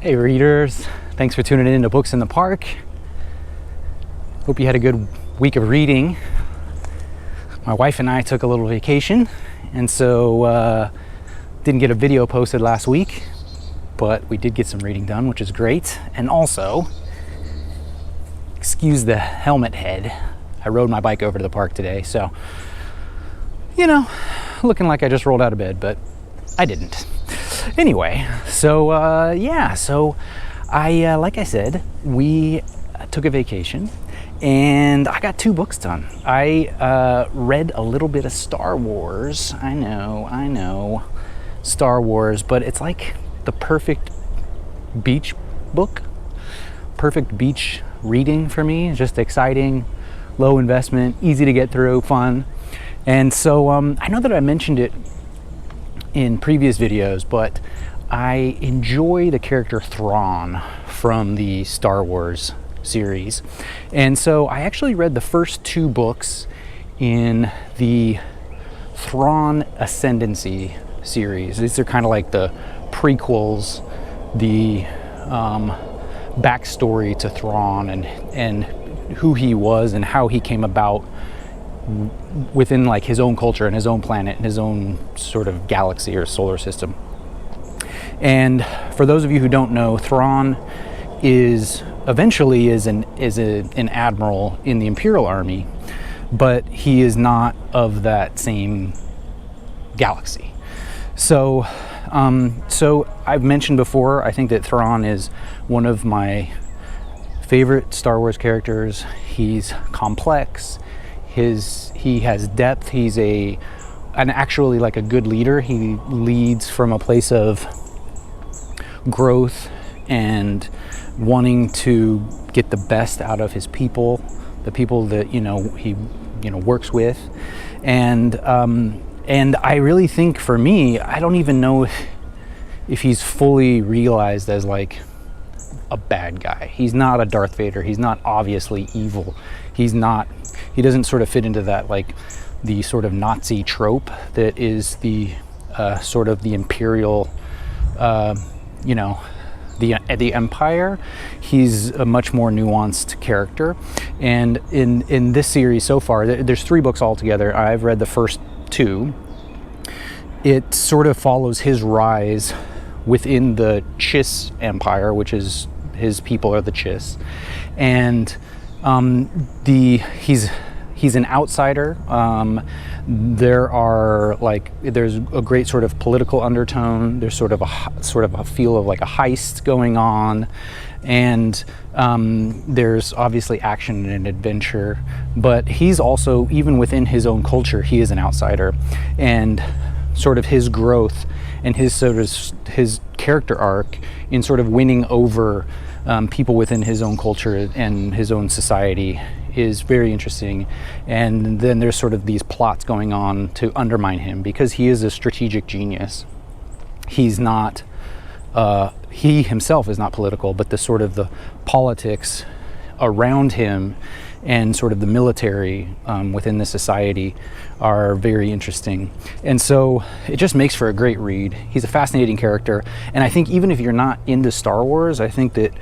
Hey readers, thanks for tuning in to Books in the Park. Hope you had a good week of reading. My wife and I took a little vacation, and so didn't get a video posted last week, but we did get some reading done, which is great. And also, excuse the helmet head, I rode my bike over to the park today, so, you know, looking like I just rolled out of bed, but I didn't. Anyway, so I like I said, we took a vacation and I got 2 books done. I read a little bit of Star Wars. I know, Star Wars, but it's like the perfect beach book, perfect beach reading for me. Just exciting, low investment, easy to get through, fun. And so I know that I mentioned it in previous videos, but I enjoy the character Thrawn from the Star Wars series. And so I actually read the first 2 books in the Thrawn Ascendency series. These are kind of like the prequels, the backstory to Thrawn and who he was and how he came about within like his own culture and his own planet and his own sort of galaxy or solar system. And for those of you who don't know, Thrawn is eventually an admiral in the Imperial Army, but he is not of that same galaxy. So I've mentioned before, I think that Thrawn is one of my favorite Star Wars characters. He's complex. He has depth. He's actually like a good leader. He leads from a place of growth and wanting to get the best out of his people, the people that he works with, and I really think for me, I don't even know if he's fully realized as like a bad guy. He's not a Darth Vader. He's not obviously evil. He doesn't sort of fit into that, like the sort of Nazi trope that is the sort of the imperial, the empire. He's a much more nuanced character. And in this series so far, there's 3 books altogether. I've read the first 2. It sort of follows his rise within the Chiss Empire, which is his people are the Chiss, and he's an outsider. There's a great sort of political undertone. There's sort of a feel of like a heist going on, and there's obviously action and adventure. But he's also, even within his own culture, he is an outsider, and sort of his growth and his character arc in sort of winning over people within his own culture and his own society is very interesting. And then there's sort of these plots going on to undermine him because he is a strategic genius. He's not, he himself is not political, but the politics around him and sort of the military within the society are very interesting. And so it just makes for a great read. He's a fascinating character, and I think even if you're not into Star Wars, I think that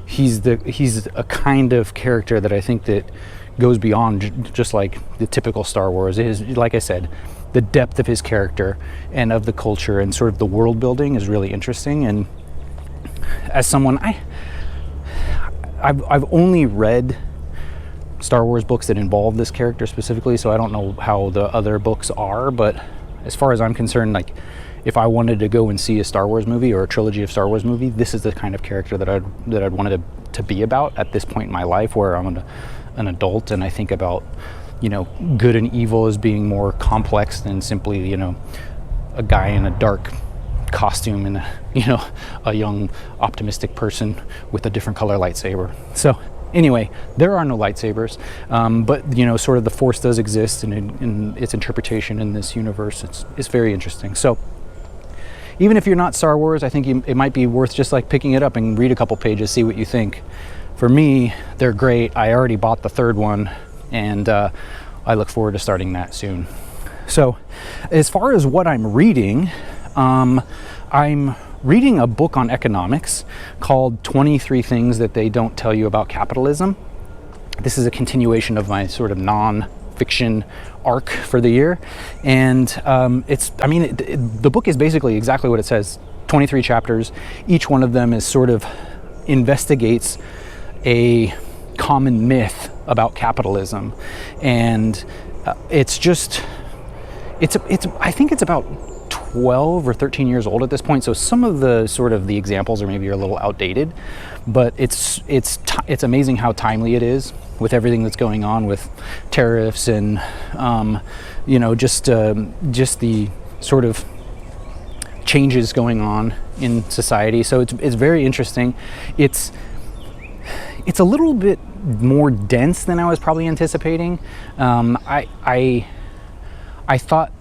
he's a kind of character that I think that goes beyond just like the typical Star Wars. It is, like I said, the depth of his character and of the culture and sort of the world building is really interesting. And as someone, I've only read Star Wars books that involve this character specifically, so I don't know how the other books are, but as far as I'm concerned, like if I wanted to go and see a Star Wars movie or a trilogy of Star Wars movie, this is the kind of character that I'd wanted to be about at this point in my life, where I'm an adult and I think about good and evil as being more complex than simply a guy in a dark costume and a young optimistic person with a different color lightsaber. So anyway, there are no lightsabers, but sort of the Force does exist, and in its interpretation in this universe, it's very interesting. So even if you're not Star Wars, I think it might be worth just like picking it up and read a couple pages, see what you think. For me, they're great. I already bought the 3rd one, and I look forward to starting that soon. So as far as what I'm reading, I'm reading a book on economics called 23 Things That They Don't Tell You About Capitalism. This is a continuation of my sort of non-fiction arc for the year. And the book is basically exactly what it says, 23 chapters. Each one of them is sort of investigates a common myth about capitalism. And I think it's about 12 or 13 years old at this point, so some of the sort of the examples are maybe a little outdated, but it's amazing how timely it is with everything that's going on with tariffs and just the sort of changes going on in society. So it's very interesting. It's a little bit more dense than I was probably anticipating. I thought,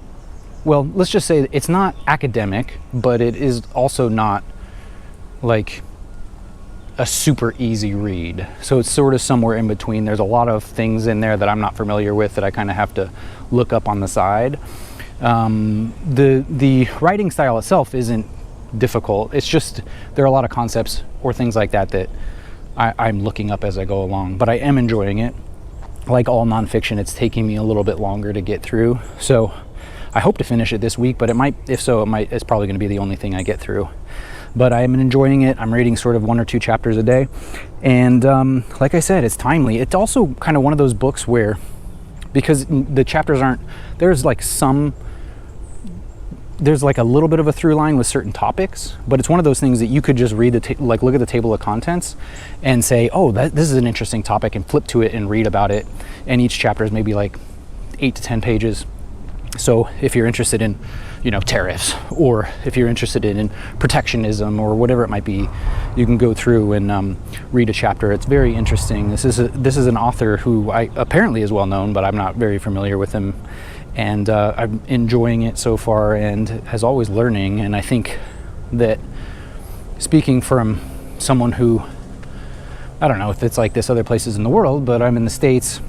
well, let's just say it's not academic, but it is also not like a super easy read. So it's sort of somewhere in between. There's a lot of things in there that I'm not familiar with that I kind of have to look up on the side. The writing style itself isn't difficult. It's just there are a lot of concepts or things like that I'm looking up as I go along. But I am enjoying it. Like all nonfiction, it's taking me a little bit longer to get through. So I hope to finish it this week, but it's probably going to be the only thing I get through. But I am enjoying it. I'm reading sort of 1 or 2 chapters a day. And like I said, it's timely. It's also kind of one of those books where, because the chapters there's like a little bit of a through line with certain topics, but it's one of those things that you could just read look at the table of contents and say, oh, this is an interesting topic, and flip to it and read about it. And each chapter is maybe like 8 to 10 pages. So if you're interested in, tariffs, or if you're interested in protectionism or whatever it might be, you can go through and read a chapter. It's very interesting. This is an author who apparently is well known, but I'm not very familiar with him. And I'm enjoying it so far, and as always learning. And I think that, speaking from someone who, I don't know if it's like this other places in the world, but I'm in the States,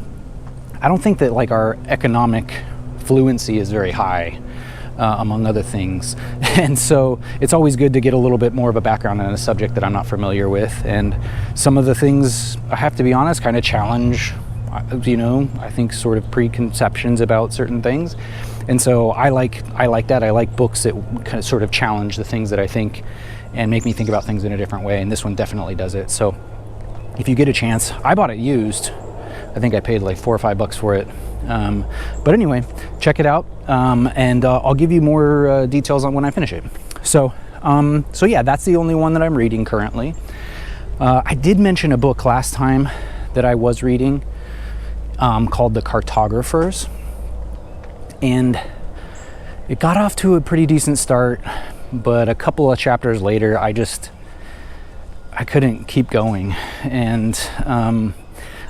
I don't think that like our economic fluency is very high, among other things. And so it's always good to get a little bit more of a background on a subject that I'm not familiar with. And some of the things, I have to be honest, kind of challenge, I think sort of preconceptions about certain things. And so I like that. I like books that kind of sort of challenge the things that I think and make me think about things in a different way. And this one definitely does it. So if you get a chance, I bought it used. I think I paid like $4 or $5 for it. But anyway, check it out, and I'll give you more details on when I finish it. So yeah, that's the only one that I'm reading currently. I did mention a book last time that I was reading called The Cartographers, and it got off to a pretty decent start, but a couple of chapters later, I couldn't keep going, and I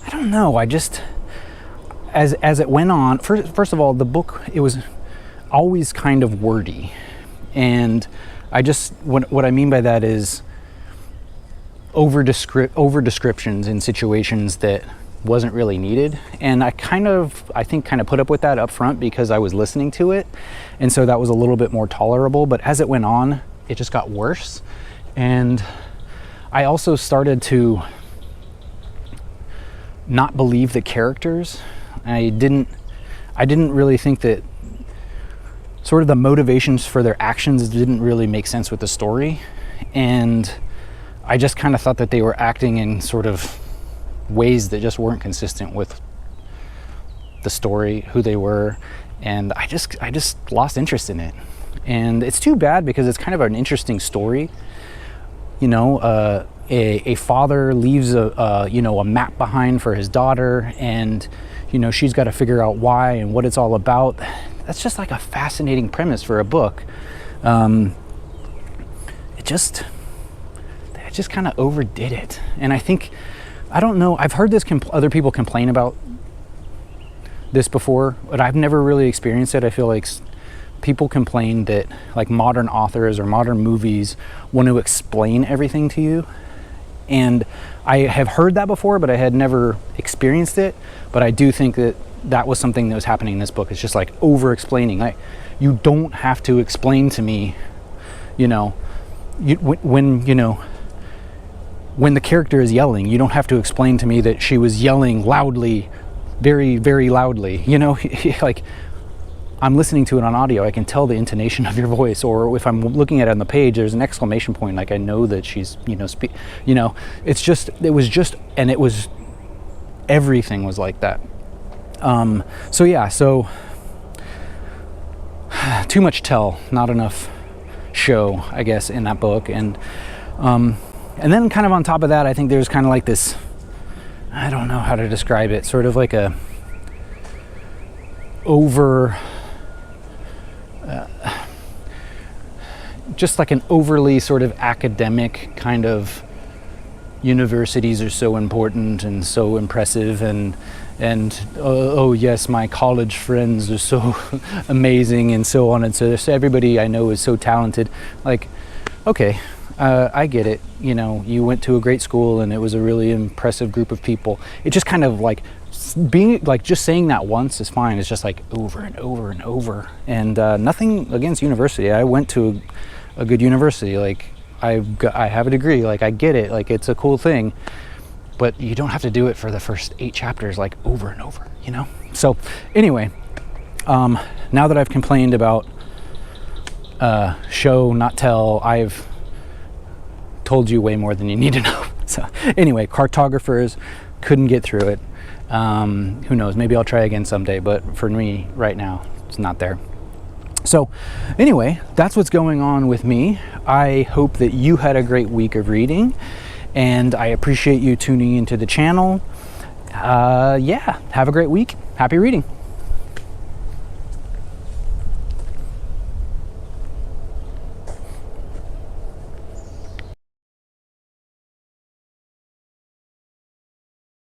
don't know, as it went on, first of all, the book, it was always kind of wordy. And what I mean by that is over descriptions in situations that wasn't really needed. And I think put up with that up front because I was listening to it. And so that was a little bit more tolerable. But as it went on, it just got worse. And I also started to not believe the characters. I didn't really think that sort of the motivations for their actions didn't really make sense with the story. And I just kind of thought that they were acting in sort of ways that just weren't consistent with the story, who they were. And I just lost interest in it. And it's too bad because it's kind of an interesting story. A father leaves a map behind for his daughter, and she's got to figure out why and what it's all about. That's just like a fascinating premise for a book. They just kind of overdid it. And I don't know, I've heard this other people complain about this before, but I've never really experienced it. I feel like people complain that like modern authors or modern movies want to explain everything to you. And I have heard that before, but I had never experienced it. But I do think that was something that was happening in this book. It's just like over explaining. You don't have to explain to me, when you know, when the character is yelling, you don't have to explain to me that she was yelling loudly, very, very loudly. You know, like, I'm listening to it on audio, I can tell the intonation of your voice, or if I'm looking at it on the page, there's an exclamation point, like I know that she's, you know, everything was like that. So yeah, so too much tell, not enough show, I guess, in that book. And then kind of on top of that, I think there's kind of like this, I don't know how to describe it, sort of like a just like an overly sort of academic kind of, universities are so important and so impressive, and oh yes, my college friends are so amazing, and so on, and so everybody I know is so talented. Like, okay, I get it, you know, you went to a great school and it was a really impressive group of people. It just kind of like being like, just saying that once is fine. It's just like over and over and over. And nothing against university. I went to a good university. Like, I have a degree. Like, I get it. Like, it's a cool thing. But you don't have to do it for the first 8 chapters, like over and over, you know? So anyway, now that I've complained about show, not tell, I've told you way more than you need to know. So anyway, Cartographers, couldn't get through it. Who knows, maybe I'll try again someday, but for me right now, it's not there. So anyway, that's what's going on with me. I hope that you had a great week of reading, and I appreciate you tuning into the channel. Yeah, have a great week. Happy reading.